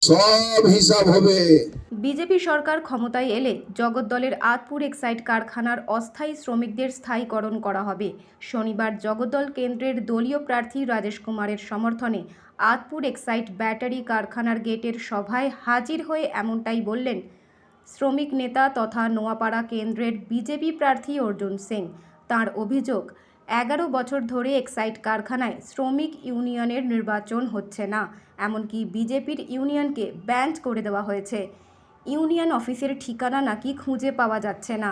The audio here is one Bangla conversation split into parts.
সব হিসাব হবে। বিজেপি সরকার ক্ষমতায় এলে জগদ্দলের আতপুর এক্সাইড কারখানার অস্থায়ী শ্রমিকদের স্থায়ীকরণ করা হবে। শনিবার জগদ্দল কেন্দ্রের দলীয় প্রার্থী রাজেশ কুমারের সমর্থনে আতপুর এক্সাইড ব্যাটারি কারখানার গেটের সভায় হাজির হয়ে এমনটাই বললেন শ্রমিক নেতা তথা নোয়াপাড়া কেন্দ্রের বিজেপি প্রার্থী অর্জুন সিং। তাঁর অভিযোগ, 11 বছর ধরে এক্সাইড কারখানায় শ্রমিক ইউনিয়নের নির্বাচন হচ্ছে না, এমনকি বিজেপির ইউনিয়নকে ব্যান্ড করে দেওয়া হয়েছে। ইউনিয়ন অফিসের ঠিকানা নাকি খুঁজে পাওয়া যাচ্ছে না।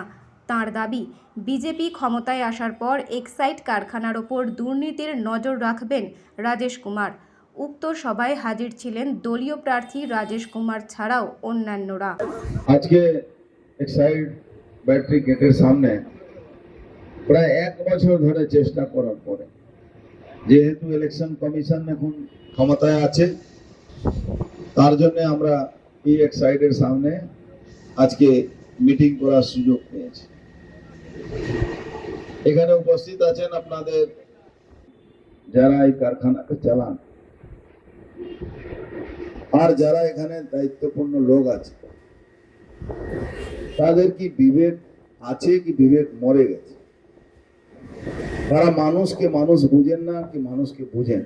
তাঁর দাবি, বিজেপি ক্ষমতায় আসার পর এক্সাইড কারখানার ওপর দুর্নীতির নজর রাখবেন রাজেশ কুমার। উক্ত সভায় হাজির ছিলেন দলীয় প্রার্থী রাজেশ কুমার ছাড়াও অন্যান্যরা। আজকে এক্সাইড ব্যাটারি গেটের সামনে প্রায় 1 বছর ধরে চেষ্টা করার পরে, যেহেতু ইলেকশন কমিশন এখন ক্ষমতায় আছে, তার জন্য আমরা এই এক্সাইডের সামনে আজকে মিটিং করার সুযোগ পেয়েছি। এখানে উপস্থিত আছেন আপনাদের যারা এই কারখানাকে চালান আর যারা এখানে দায়িত্বপূর্ণ লোক আছে, তাদের কি বিবেক আছে কি বিবেক মরে গেছে? তারা মানুষকে মানুষ বুঝেন না কি মানুষকে বুঝেন?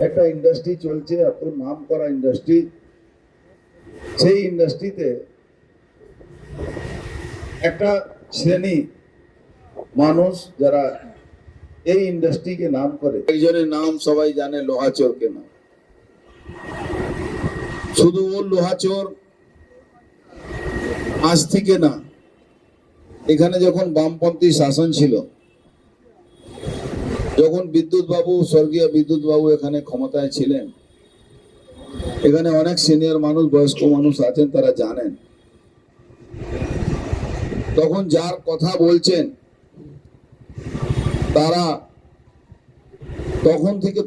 একটা ইন্ডাস্ট্রি চলছে, এত নাম করা ইন্ডাস্ট্রি, সেই ইন্ডাস্ট্রিতে একটা শ্রেণী মানুষ যারা এই ইন্ডাস্ট্রিকে নাম করে, একজনের নাম সবাই জানে, লোহাচোরকে নাম। শুধু ও লোহাচোর আজ থেকে না, এখানে যখন বামপন্থী শাসন ছিল, যখন বিদ্যুৎ বাবু, স্বর্গীয় বিদ্যুৎ বাবু এখানে ক্ষমতায় ছিলেন, এখানে অনেক সিনিয়র মানুষ, বয়স্ক মানুষ আছেন, তারা জানেন তখন যার কথা বলছেন তারা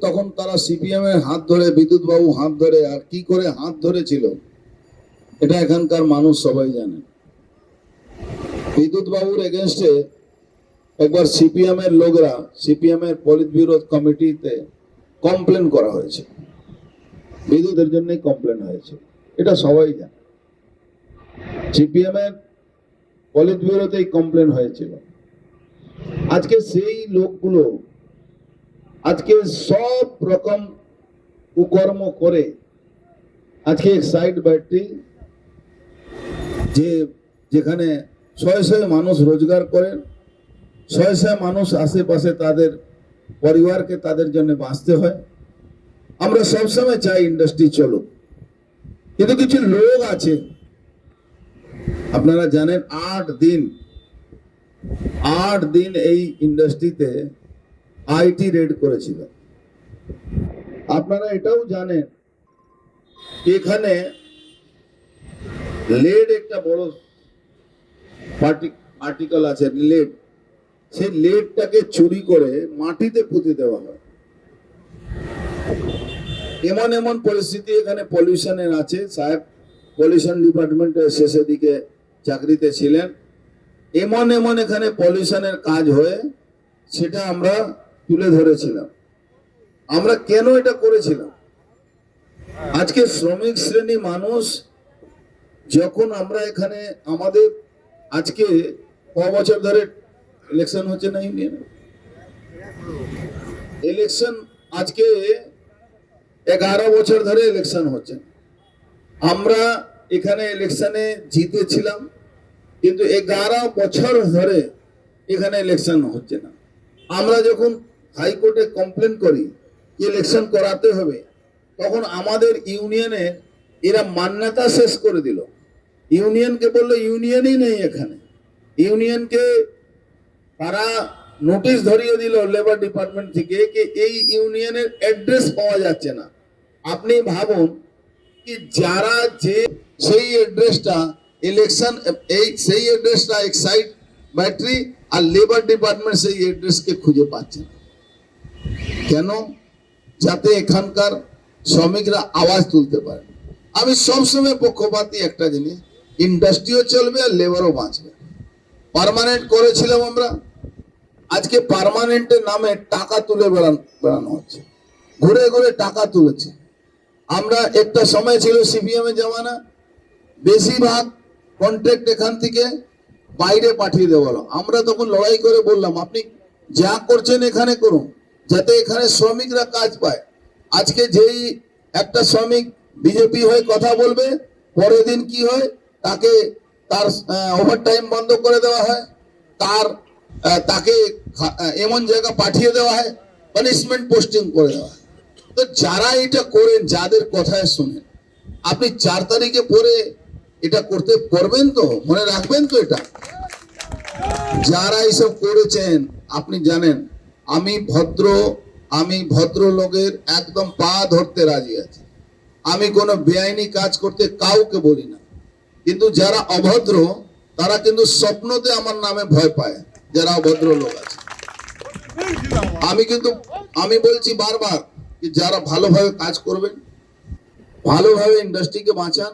তখন তারা সিপিএম এর হাত ধরে, বিদ্যুৎ বাবু হাত ধরে, আর কি করে হাত ধরেছিল এটা এখানকার মানুষ সবাই জানে। বিদ্যুৎ বাবুর এগেনস্টে একবার সিপিএম এর লোকরা, সিপিএম এর পলিট ব্যুরো কমিটিতে কমপ্লেন করা হয়েছে, বিদ্যুতের জন্যই কমপ্লেন হয়েছে, এটা সবাই জানে। সিপিএম এর পলিট ব্যুরোতেই কমপ্লেন হয়েছিল। আজকে সেই লোকগুলো আজকে সব রকম কুকর্ম করে আজকে এক্সাইড ব্যাটারি, যেখানে শয়ে শয়ে মানুষ রোজগার করেন, শয়ে শয়ে মানুষ আশেপাশে তাদের পরিবারকে তাদের জন্য বাঁচতে হয়। আমরা সবসময় চাই ইন্ডাস্ট্রি চলুক, কিন্তু কিছু লোক আছে, আপনারা জানেন 8 দিন এই ইন্ডাস্ট্রিতে আইটি রেড করেছিল। আপনারা এটাও জানেন এখানে লেড একটা বড় আর্টিকেল আছে, লেড, সেই লেডটাকে চুরি করে মাটিতে পুঁতে দেওয়া হয়। এমন এমন পরিস্থিতি এখানে পলিউশনের আছে। সাহেব পলিউশন ডিপার্টমেন্টের শেষের দিকে চাকরিতে ছিলেন, এমন এখানে পলিউশনের কাজ হয়ে সেটা আমরা তুলে ধরেছিলাম। আমরা কেন এটা করেছিলাম? আজকে শ্রমিক শ্রেণী মানুষ, যখন আমরা এখানে আমাদের আজকে ক বছর ধরে ইলেকশন হচ্ছে না, ইউনিয়নে ইলেকশন আজকে 11 বছর ধরে ইলেকশন হচ্ছে। আমরা এখানে ইলেকশনে জিতেছিলাম, কিন্তু 11 বছর ধরে এখানে ইলেকশন হচ্ছে না। আমরা যখন হাইকোর্টে কমপ্লেন করি ইলেকশন করাতে হবে, তখন আমাদের ইউনিয়নে এরা মান্যতা শেষ করে দিল। ইউনিয়নকে বললো ইউনিয়নই নেই এখানে। ইউনিয়নকে তারা নোটিশ ধরিয়ে দিল লেবার ডিপার্টমেন্ট থেকে যে এই ইউনিয়নের অ্যাড্রেস পাওয়া যাচ্ছে না। আপনি ভাবুন কি যারা যে সেই অ্যাড্রেসটা ইলেকশন, সেই অ্যাড্রেসটা এক্সাইড ব্যাটারি আর লেবার ডিপার্টমেন্ট সেই অ্যাড্রেসকে খুঁজে পাচ্ছে না। কেন? যাতে এখানকার শ্রমিকরা আওয়াজ তুলতে পারে। আমি সবসময় পক্ষপাতী একটা জিনিস, ইন্ডাস্ট্রিও চলবে আর লেবারও বাঁচবে। পার্মানেন্ট করেছিলাম আমরা, আজকে পার্মানেন্টের নামে টাকা তুলে বেড়ানো হচ্ছে, ঘুরে ঘুরে টাকা তুলেছে। আমরা একটা সময় ছিল সিপিএম এর জামানা, বেশিরভাগ কন্ট্রাক্ট এখান থেকে বাইরে পাঠিয়ে দেওয়া হলো। আমরা তখন লড়াই করে বললাম আপনি যা করছেন এখানে করুন, যাতে এখানে শ্রমিকরা কাজ পায়। আজকে যেই একটা শ্রমিক বিজেপি হয়ে কথা বলবে, পরের দিন কি হয়, তাকে তার ওভারটাইম বন্ধ করে দেওয়া হয়, তাকে এমন জায়গা পাঠিয়ে দেওয়া হয়, পানিশমেন্ট পোস্টিং করে দেওয়া হয়। তো যারা এটা করেন, যাদের কথায় শুনেন, আপনি 4 তারিখে পরে এটা করতে পারবেন তো, মনে রাখবেন তো এটা। যারা এইসব করেছেন আপনি জানেন, আমি ভদ্র লোকের একদম পা ধরতে রাজি আছি। আমি কোনো বেআইনি কাজ করতে কাউকে বলি না, কিন্তু যারা অভদ্র তারা কিন্তু স্বপ্নতে আমার নামে ভয় পায়। যারা অভদ্র লোক আছে, আমি বলছি বারবার যে যারা ভালোভাবে কাজ করবেন, ভালোভাবে ইন্ডাস্ট্রিকে বাঁচান,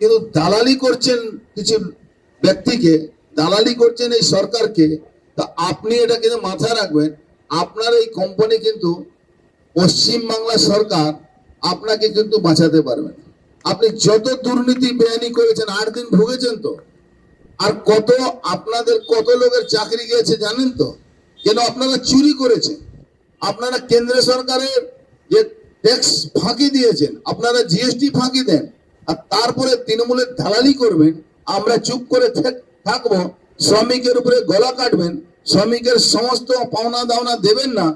কিন্তু দালালি করছেন কিছু ব্যক্তিকে, দালালি করছেন এই সরকারকে, তা আপনি এটা কিন্তু মাথায় রাখবেন। আপনার এই কোম্পানি কিন্তু পশ্চিমবাংলা সরকার আপনাকে কিন্তু বাঁচাতে পারবে না। আপনি যত দুর্নীতি বেআইনি করেছেন, 8 দিন ভুগেছেন তো, আর আপনাদের কত লোকের চাকরি গেছে জানেন তো? কেন? আপনারা চুরি করেছেন, আপনারা কেন্দ্র সরকারের যে ট্যাক্স ফাঁকি দিয়েছেন, আপনারা জিএসটি ফাঁকি দেন, আর তারপরে তৃণমূলের দালালি করবেন। আমরা চুপ করে থাকবো, শ্রমিকের উপরে গলা কাটবেন, শ্রমিকের সমস্ত পাওনা দাওনা দেবেন না।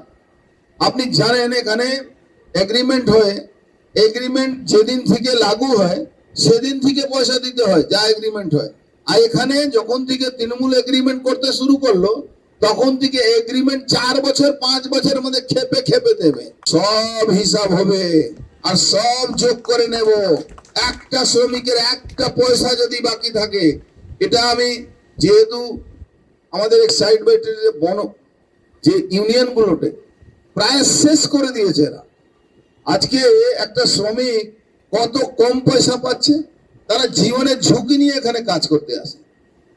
আপনি জানেন এখানে এগ্রিমেন্ট হয়, এগ্রিমেন্ট যেদিন থেকে লাগু হয় সেদিন থেকে পয়সা দিতে হয়, যা এগ্রিমেন্ট হয়। আর এখানে যখন থেকে তৃণমূল এগ্রিমেন্ট করতে শুরু করলো, তখন থেকে এগ্রিমেন্ট 4 বছর 5 বছরের মধ্যে খেপে খেপে দেবে, সব হিসাব হবে আর সব যোগ করে নেব। একটা শ্রমিকের একটা পয়সা যদি বাকি থাকে, এটা আমি যেহেতু আমাদের এক্সাইড ব্যাটারি যে ইউনিয়ন গুলোতে প্রায় শেষ করে দিয়েছে এরা। আজকে একটা শ্রমিক কত কম পয়সা পাচ্ছে, তারা জীবনের ঝুঁকি নিয়ে এখানে কাজ করতে আসে।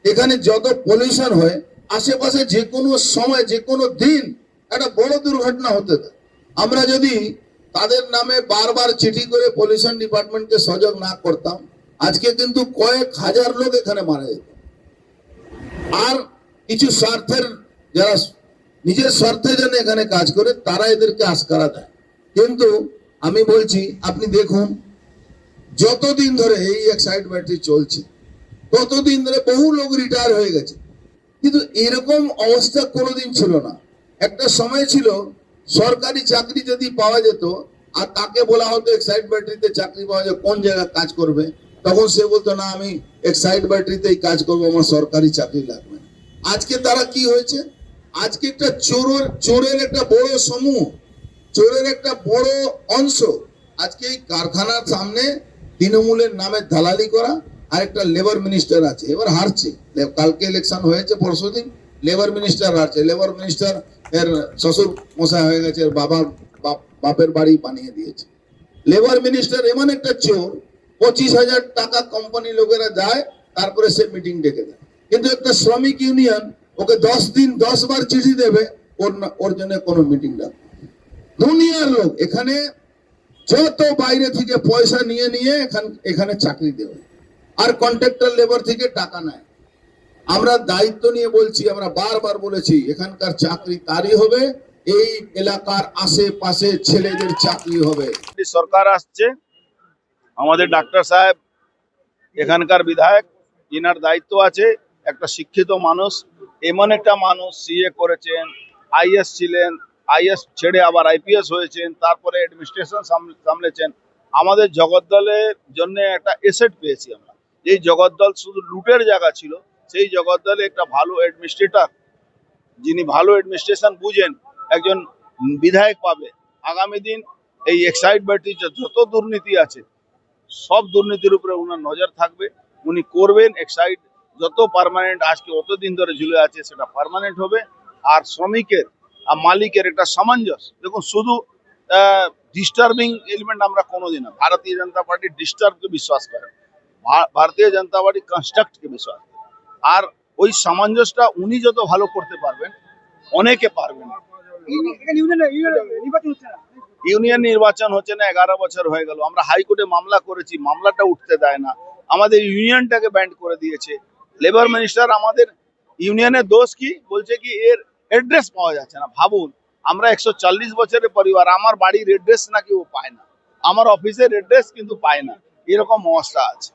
এখানে যত পলিউশন হয়, আশেপাশে যে কোনো সময় যে কোনো দিন একটা বড় দুর্ঘটনা হতে পারে। আমরা যদি তাদের নামে বারবার চিঠি করে পলিউশন ডিপার্টমেন্টকে সজাগ না করতাম, আজকে কিন্তু কয়েক হাজার লোক এখানে মারা যেত। আর কিছু স্বার্থের, যারা নিজের স্বার্থের জন্য এখানে কাজ করে, তারা এদেরকে আশকারা দেয়। কিন্তু আমি বলছি, আপনি দেখুন, যতদিন ধরে এই এক্সাইড ব্যাটারি চলছে, ততদিন ধরে বহু লোক রিটায়ার হয়ে গেছে, কিন্তু এরকম অবস্থা কোনোদিন ছিল না। একটা সময় ছিল সরকারি চাকরি যদি পাওয়া যেত আর তাকে বলা হতো এক্সাইড ব্যাটারিতে চাকরি পাওয়া যায়, কোন জায়গায় কাজ করবে, তখন সে বলতো না, আমি এক্সাইড ব্যাটারিতেই কাজ করবো, আমার সরকারি চাকরি লাগবে না। আজকে তারা কি হয়েছে, আজকে একটা চোরের একটা বড় সমূহ, চোরের একটা বড় অংশ আজকে এই কারখানার সামনে তৃণমূলের নামে দালালি করা। আর একটা লেবার মিনিস্টার আছে, এবার হারছে, কালকে ইলেকশন হয়েছে, পরশুদিন লেবার মিনিস্টার হারছে। লেবার মিনিস্টার এর শ্বশুর মশাই হয়ে গেছে, বাপের বাড়ি বানিয়ে দিয়েছে। লেবার মিনিস্টার এমন একটা চোর, 25,000 টাকা কোম্পানি লোকেরা যায়, তারপরে সে মিটিং ডেকে দেয়। কিন্তু একটা শ্রমিক ইউনিয়ন ওকে 10 দিন 10 বার চিঠি দেবে, ওর জন্য কোনো মিটিং ডাক। দুনিয়ার লোক এখানে যত বাইরে থেকে পয়সা নিয়ে নিয়ে এখানে চাকরি দেবে, আর কন্ট্রাক্টর লেবার থেকে টাকা নেয়। আমরা দায়িত্ব নিয়ে বলছি, আমরা বারবার বলেছি, এখানকার চাকরি তারই হবে, এই এলাকার আশেপাশে ছেলেদের চাকরি হবে। সরকার আসছে, আমাদের ডাক্তার সাহেব এখানকার বিধায়ক, ইনার দায়িত্ব আছে। একটা শিক্ষিত মানুষ, এমন একটা মানুষ, সিএ করেছেন, আইএস ছিলেন, আইএস ছেড়ে আবার আইপিএস হয়েছেন, তারপরে অ্যাডমিনিস্ট্রেশন সামলেছেন। আমাদের জগদ্দলের জন্য একটা এসেট পেয়েছি আমরা। এই জগদ্দল শুধু লুটের জায়গা ছিল, সেই জগদ্দলে একটা ভালো অ্যাডমিনিস্ট্রেটর, যিনি ভালো অ্যাডমিনিস্ট্রেশন বুঝেন, একজন বিধায়ক পাবে। আগামী দিন এই এক্সাইড ব্যাটারি যত দুর্নীতি আছে, সব দুর্নীতির উপরে ওনার নজর থাকবে, উনি করবেন। এক্সাইড যত পার্মানেন্ট আজকে অতদিন ধরে ঝুলে আছে, সেটা পার্মানেন্ট হবে। আর শ্রমিকের আর মালিকের একটা সামঞ্জস্য, দেখুন, শুধু ডিস্টার্বিং এলিমেন্ট আমরা কোনোদিন না। ভারতীয় জনতা পার্টি ডিস্টার্বকে বিশ্বাস করে, ভারতীয় জনতা পার্টি কনস্ট্রাক্টকে বিশ্বাস করে। আর ওই সামঞ্জস্যটা উনি যত ভালো করতে পারবেন, অনেকে পারবেন। ইউনিয়ন নির্বাচন হচ্ছে না, 11 বছর হয়ে গেল। আমরা হাইকোর্টে মামলা করেছি, মামলাটা উঠতে দেয় না, আমাদের ইউনিয়নটাকে ব্যান্ড করে দিয়েছে। লেবার মিনিস্টার আমাদের ইউনিয়নের দোষ কি বলছে কি এর অ্যাড্রেস পাওয়া যাচ্ছে না। ভাবুন, আমরা 140 বছরের পরিবার, আমার বাড়ির অ্যাড্রেস নাকি ও পায় না, আমার অফিসের অ্যাড্রেস কিন্তু পায় না, এরকম অবস্থা আছে।